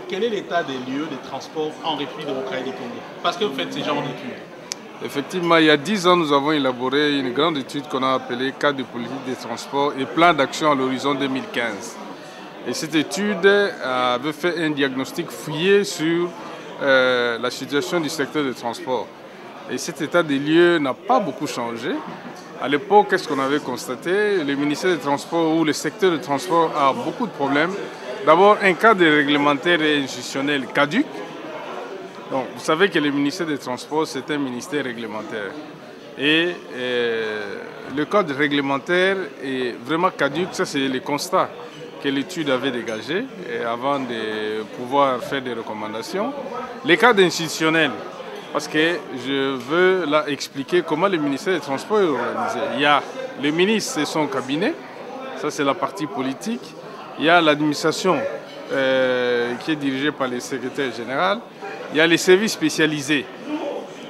quel est l'état des lieux des transports en République démocratique du Congo? Parce que vous faites ce genre d'études. Effectivement, il y a 10 ans, nous avons élaboré une grande étude qu'on a appelée Cadre de politique des transports et plan d'action à l'horizon 2015. Et cette étude avait fait un diagnostic fouillé sur la situation du secteur des transports. Et cet état des lieux n'a pas beaucoup changé. À l'époque, qu'est-ce qu'on avait constaté? Le ministère des Transports ou le secteur des transports a beaucoup de problèmes. D'abord, un cadre réglementaire et institutionnel caduc. Donc, vous savez que le ministère des Transports, c'est un ministère réglementaire. Et le cadre réglementaire est vraiment caduc. Ça, c'est le constat que l'étude avait dégagé avant de pouvoir faire des recommandations. Les cadres institutionnels, parce que je veux là expliquer comment le ministère des Transports est organisé. Il y a le ministre et son cabinet, ça c'est la partie politique. Il y a l'administration qui est dirigée par le secrétaire général. Il y a les services spécialisés.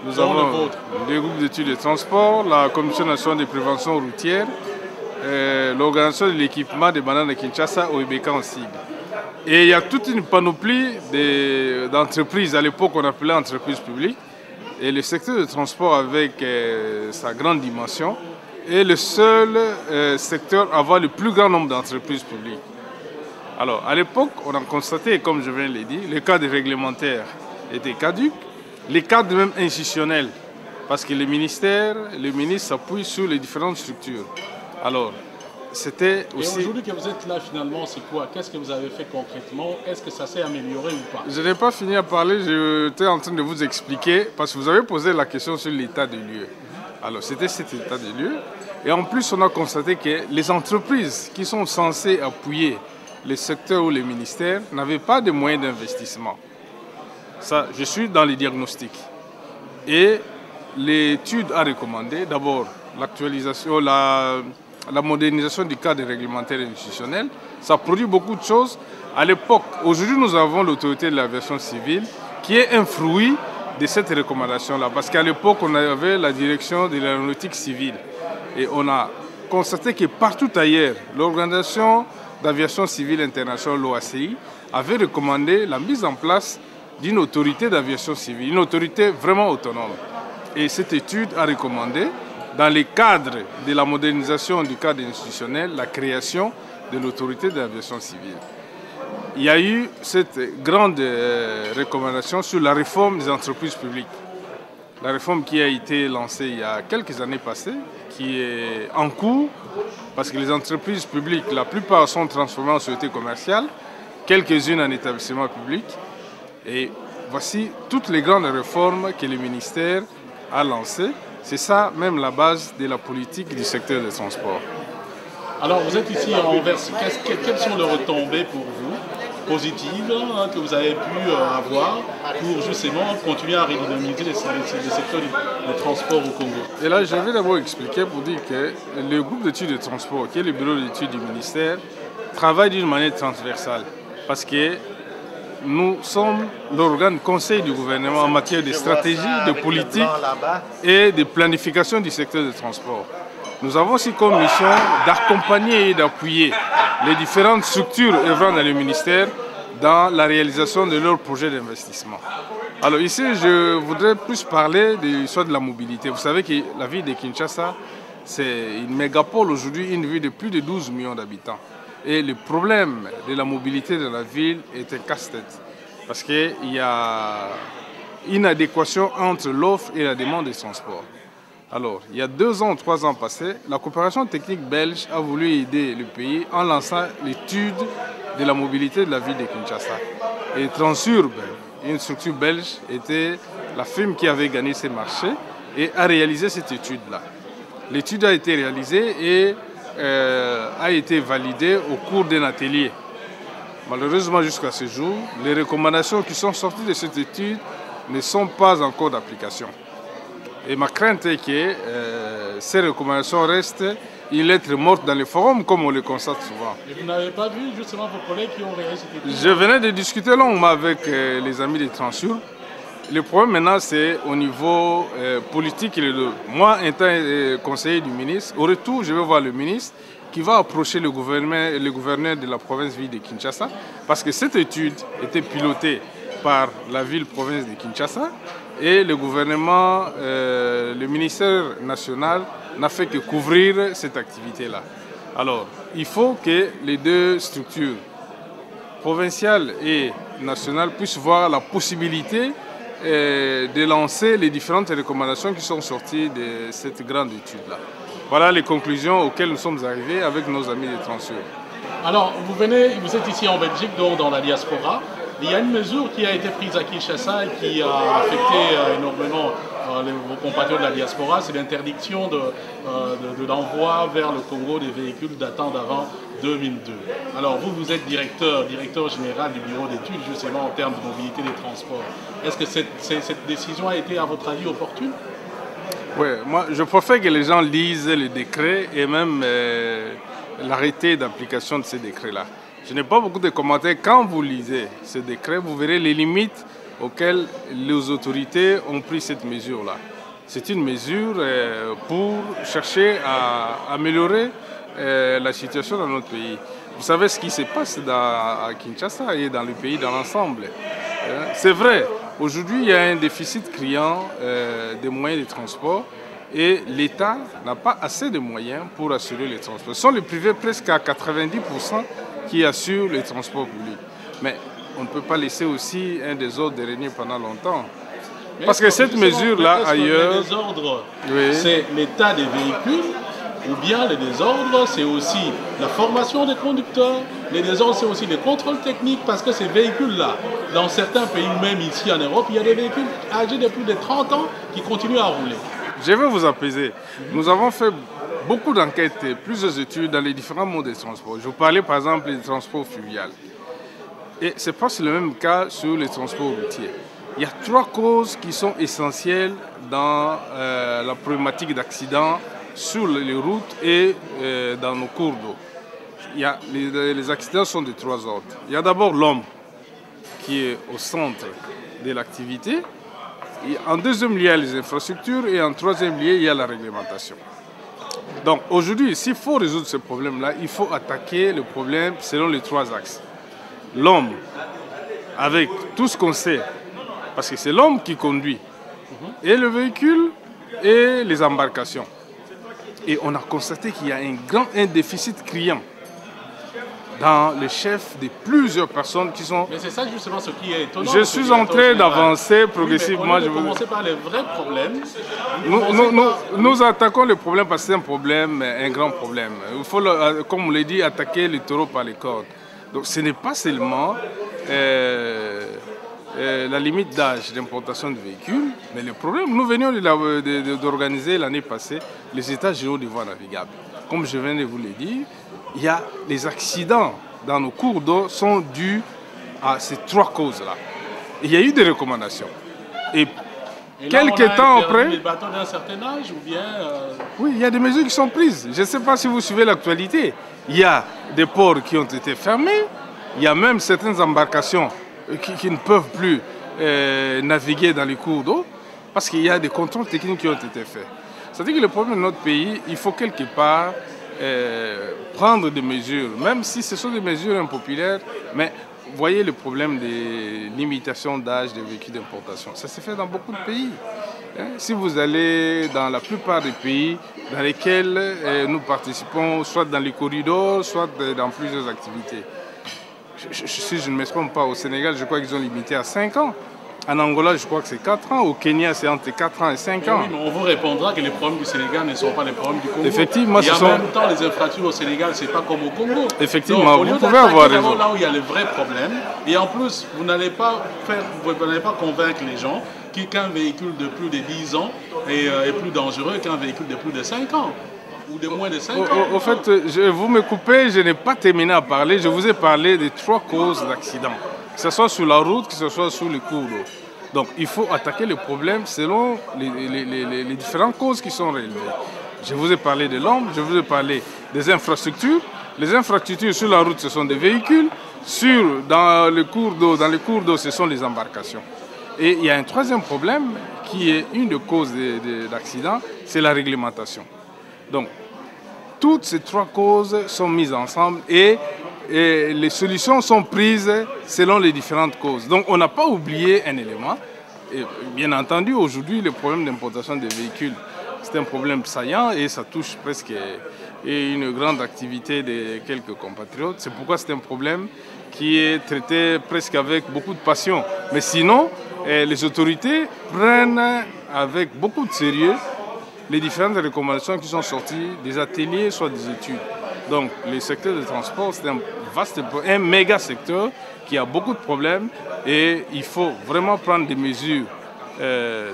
Nous avons le groupe d'études de transport, la Commission nationale de prévention routière, l'organisation de l'équipement des bananes de Kinshasa au Ibeka en cible. Et il y a toute une panoplie d'entreprises. À l'époque, on appelait entreprises publiques. Et le secteur de transport, avec sa grande dimension, est le seul secteur à avoir le plus grand nombre d'entreprises publiques. Alors, à l'époque, on a constaté, comme je viens de le dire, le cadre réglementaire était caduc, les cadres même institutionnels, parce que le ministre s'appuie sur les différentes structures. Alors, c'était aussi... Et aujourd'hui que vous êtes là, finalement, c'est quoi? Qu'est-ce que vous avez fait concrètement? Est-ce que ça s'est amélioré ou pas? Je n'ai pas fini à parler, j'étais en train de vous expliquer, parce que vous avez posé la question sur l'état des lieux. Alors, c'était cet état des lieux. Et en plus, on a constaté que les entreprises qui sont censées appuyer les secteurs ou les ministères n'avaient pas de moyens d'investissement. Ça, je suis dans les diagnostics. Et l'étude a recommandé d'abord l'actualisation, la modernisation du cadre réglementaire et institutionnel. Ça produit beaucoup de choses. À l'époque, aujourd'hui, nous avons l'autorité de l'aviation civile qui est un fruit de cette recommandation-là. Parce qu'à l'époque, on avait la direction de l'aéronautique civile. Et on a constaté que partout ailleurs, l'Organisation d'aviation civile internationale, l'OACI, avait recommandé la mise en place d'une autorité d'aviation civile, une autorité vraiment autonome. Et cette étude a recommandé, dans le cadre de la modernisation du cadre institutionnel, la création de l'autorité d'aviation civile. Il y a eu cette grande recommandation sur la réforme des entreprises publiques. La réforme qui a été lancée il y a quelques années passées, qui est en cours, parce que les entreprises publiques, la plupart sont transformées en sociétés commerciales, quelques-unes en établissements publics. Et voici toutes les grandes réformes que le ministère a lancées. C'est ça même la base de la politique du secteur des transports. Alors vous êtes ici en Anvers. Quelles sont les retombées pour vous, positives, que vous avez pu avoir pour justement continuer à redynamiser le secteur du transport au Congo? Et là, je vais d'abord expliquer pour dire que le groupe d'études de transport, qui est le bureau d'études du ministère, travaille d'une manière transversale. Parce que nous sommes l'organe conseil du gouvernement en matière de stratégie, de politique et de planification du secteur des transports. Nous avons aussi comme mission d'accompagner et d'appuyer les différentes structures œuvrant dans le ministère dans la réalisation de leurs projets d'investissement. Alors ici, je voudrais plus parler de l'histoire de la mobilité. Vous savez que la ville de Kinshasa, c'est une mégapole aujourd'hui, une ville de plus de 12 millions d'habitants. Et le problème de la mobilité de la ville est un casse-tête. Parce qu'il y a une adéquation entre l'offre et la demande des transports. Alors, il y a 2 ans, 3 ans passés, la coopération technique belge a voulu aider le pays en lançant l'étude de la mobilité de la ville de Kinshasa. Et Transurb, une structure belge, était la firme qui avait gagné ces marchés et a réalisé cette étude-là. L'étude a été réalisée et a été validée au cours d'un atelier. Malheureusement, jusqu'à ce jour, les recommandations qui sont sorties de cette étude ne sont pas encore d'application. Et ma crainte est que ces recommandations restent une lettre morte dans les forums, comme on le constate souvent. Et vous n'avez pas vu justement vos collègues qui ont réalisé cette étude? Je venais de discuter longuement avec les amis de Transurb. Le problème maintenant, c'est au niveau politique. Moi, étant conseiller du ministre, au retour, je vais voir le ministre qui va approcher le gouverneur de la province-ville de Kinshasa, parce que cette étude était pilotée par la ville-province de Kinshasa et le gouvernement, le ministère national n'a fait que couvrir cette activité-là. Alors, il faut que les deux structures, provinciales et nationales, puissent voir la possibilité de lancer les différentes recommandations qui sont sorties de cette grande étude-là. Voilà les conclusions auxquelles nous sommes arrivés avec nos amis des Transur. Alors, vous êtes ici en Belgique, donc dans la diaspora. Il y a une mesure qui a été prise à Kinshasa et qui a affecté énormément vos compatriotes de la diaspora, c'est l'interdiction de l'envoi vers le Congo des véhicules datant d'avant 2002. Alors vous êtes directeur général du bureau d'études justement en termes de mobilité des transports. Est-ce que cette décision a été à votre avis opportune? Oui, moi je préfère que les gens lisent les décrets et même l'arrêté d'application de ces décrets-là. Je n'ai pas beaucoup de commentaires. Quand vous lisez ce décret, vous verrez les limites auxquelles les autorités ont pris cette mesure-là. C'est une mesure pour chercher à améliorer la situation dans notre pays. Vous savez ce qui se passe à Kinshasa et dans le pays dans l'ensemble. C'est vrai, aujourd'hui il y a un déficit criant des moyens de transport et l'État n'a pas assez de moyens pour assurer les transports. Ce sont les privés presque à 90% qui assurent les transports publics. Mais on ne peut pas laisser aussi un désordre de régner pendant longtemps. Parce que cette mesure-là, ailleurs... Le désordre, oui, c'est l'état des véhicules, ou bien le désordre, c'est aussi la formation des conducteurs, les désordres, c'est aussi les contrôles techniques, parce que ces véhicules-là, dans certains pays, même ici en Europe, il y a des véhicules âgés de plus de 30 ans qui continuent à rouler. Je vais vous apaiser. Nous avons fait beaucoup d'enquêtes, plusieurs études dans les différents modes de transport. Je vous parlais par exemple des transports fluviaux. Et c'est presque le même cas sur les transports routiers. Il y a 3 causes qui sont essentielles dans la problématique d'accidents sur les routes et dans nos cours d'eau. Les accidents sont de 3 ordres. Il y a d'abord l'homme qui est au centre de l'activité. En deuxième lieu, il y a les infrastructures et en troisième lieu, il y a la réglementation. Donc aujourd'hui, s'il faut résoudre ce problème-là, il faut attaquer le problème selon les 3 axes. L'homme, avec tout ce qu'on sait, parce que c'est l'homme qui conduit, et le véhicule et les embarcations. Et on a constaté qu'il y a un déficit criant dans les chefs de plusieurs personnes qui sont... Mais c'est ça justement ce qui est étonnant. Je suis en train d'avancer progressivement. Oui, je vais commencer par les vrais problèmes. Nous attaquons le problème parce que c'est un problème, un grand problème. Il faut, comme on l'a dit, attaquer le taureau par les cornes. Donc ce n'est pas seulement la limite d'âge d'importation de véhicules, mais le problème, nous venions d'organiser l'année passée les états généraux des voies navigables. Comme je viens de vous le dire, il y a les accidents dans nos cours d'eau sont dus à ces 3 causes-là. Il y a eu des recommandations. Et quelques temps après... Les bateaux d'un certain âge ou bien... Oui, il y a des mesures qui sont prises. Je ne sais pas si vous suivez l'actualité. Il y a des ports qui ont été fermés. Il y a même certaines embarcations qui ne peuvent plus naviguer dans les cours d'eau parce qu'il y a des contrôles techniques qui ont été faits. C'est-à-dire que le problème de notre pays, il faut quelque part prendre des mesures, même si ce sont des mesures impopulaires, mais voyez le problème des limitations d'âge des véhicules d'importation. Ça se fait dans beaucoup de pays. Si vous allez dans la plupart des pays dans lesquels nous participons, soit dans les corridors, soit dans plusieurs activités. Si je ne me trompe pas, au Sénégal, je crois qu'ils ont limité à 5 ans. En Angola, je crois que c'est 4 ans. Au Kenya, c'est entre 4 ans et 5 ans. Oui, mais on vous répondra que les problèmes du Sénégal ne sont pas les problèmes du Congo. Effectivement, et en même temps, les infrastructures au Sénégal, ce n'est pas comme au Congo. Effectivement, vous pouvez avoir raison. Là où il y a les vrais problèmes. Et en plus, vous n'allez pas convaincre les gens qu'un véhicule de plus de 10 ans est plus dangereux qu'un véhicule de plus de 5 ans. Ou de moins de 5 ans. Au fait, vous me coupez, je n'ai pas terminé à parler. Je vous ai parlé des 3 causes d'accident. Que ce soit sur la route, que ce soit sur les cours d'eau. Donc il faut attaquer le problème selon les différentes causes qui sont relevées. Je vous ai parlé de l'homme, je vous ai parlé des infrastructures. Les infrastructures sur la route, ce sont des véhicules. Dans les cours d'eau, ce sont les embarcations. Et il y a un troisième problème qui est une des causes d'accidents, c'est la réglementation. Donc, toutes ces trois causes sont mises ensemble et les solutions sont prises selon les différentes causes. Donc on n'a pas oublié un élément. Et bien entendu, aujourd'hui, le problème d'importation des véhicules, c'est un problème saillant et ça touche presque une grande activité de quelques compatriotes. C'est pourquoi c'est un problème qui est traité presque avec beaucoup de passion. Mais sinon, les autorités prennent avec beaucoup de sérieux les différentes recommandations qui sont sorties des ateliers, soit des études. Donc, le secteur des transports, c'est un méga secteur qui a beaucoup de problèmes et il faut vraiment prendre des mesures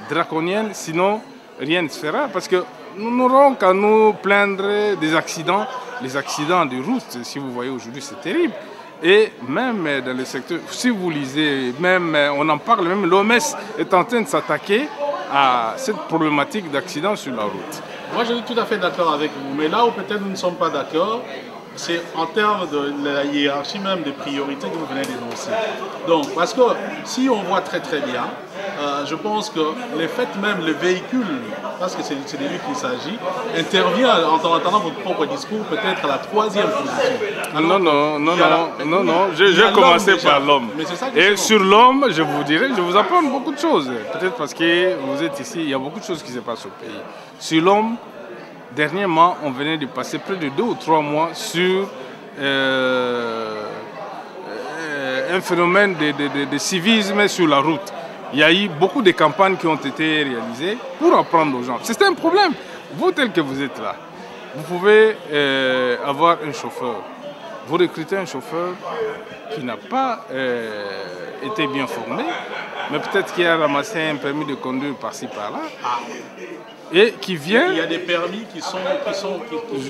draconiennes, sinon rien ne se fera parce que nous n'aurons qu'à nous plaindre des accidents. Les accidents de route, si vous voyez aujourd'hui, c'est terrible. Et même dans le secteur, si vous lisez, même on en parle, même l'OMS est en train de s'attaquer à cette problématique d'accidents sur la route. Moi, je suis tout à fait d'accord avec vous, mais là où peut-être nous ne sommes pas d'accord, c'est en termes de la hiérarchie même des priorités que vous venez d'énoncer. Donc, parce que si on voit très très bien, je pense que le fait même, le véhicule, parce que c'est de lui qu'il s'agit, intervient en entendant votre propre discours peut-être à la troisième position. Alors, non, j'ai commencé par l'homme. Et sur l'homme, je vous dirais, je vous apprends beaucoup de choses. Peut-être parce que vous êtes ici, il y a beaucoup de choses qui se passent au pays. Sur l'homme, dernièrement, on venait de passer près de 2 ou 3 mois sur un phénomène de civisme sur la route. Il y a eu beaucoup de campagnes qui ont été réalisées pour apprendre aux gens. C'est un problème. Vous, tel que vous êtes là, vous pouvez avoir un chauffeur. Vous recrutez un chauffeur qui n'a pas été bien formé, mais peut-être qu'il a ramassé un permis de conduire par-ci, par-là. Et qui vient... Il y a des permis qui sont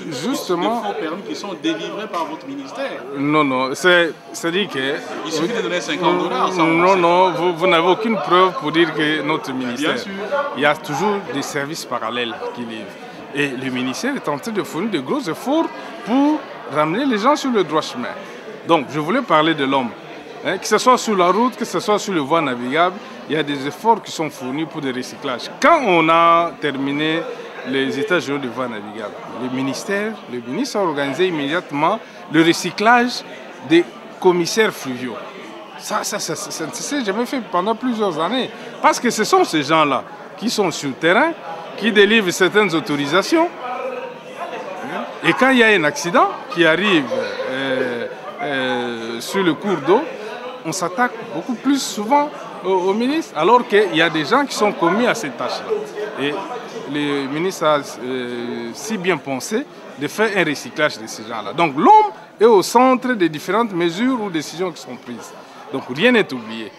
justement, des faux permis qui sont délivrés par votre ministère. Non, c'est-à-dire que... Il suffit de donner $50. Non, vous n'avez aucune preuve pour dire que notre ministère... Bien sûr. Il y a toujours des services parallèles qui livrent. Et le ministère est en train de fournir de gros efforts pour ramener les gens sur le droit chemin. Donc, je voulais parler de l'homme. Que ce soit sur la route, que ce soit sur les voies navigables, il y a des efforts qui sont fournis pour des recyclages. Quand on a terminé les états généraux de voies navigables, le ministre a organisé immédiatement le recyclage des commissaires fluviaux. Ça ne s'est jamais fait pendant plusieurs années. Parce que ce sont ces gens-là qui sont sur le terrain, qui délivrent certaines autorisations. Et quand il y a un accident qui arrive sur le cours d'eau, on s'attaque beaucoup plus souvent au ministre, alors qu'il y a des gens qui sont commis à cette tâche-là. Et le ministre a si bien pensé de faire un recyclage de ces gens-là. Donc l'homme est au centre des différentes mesures ou décisions qui sont prises. Donc rien n'est oublié.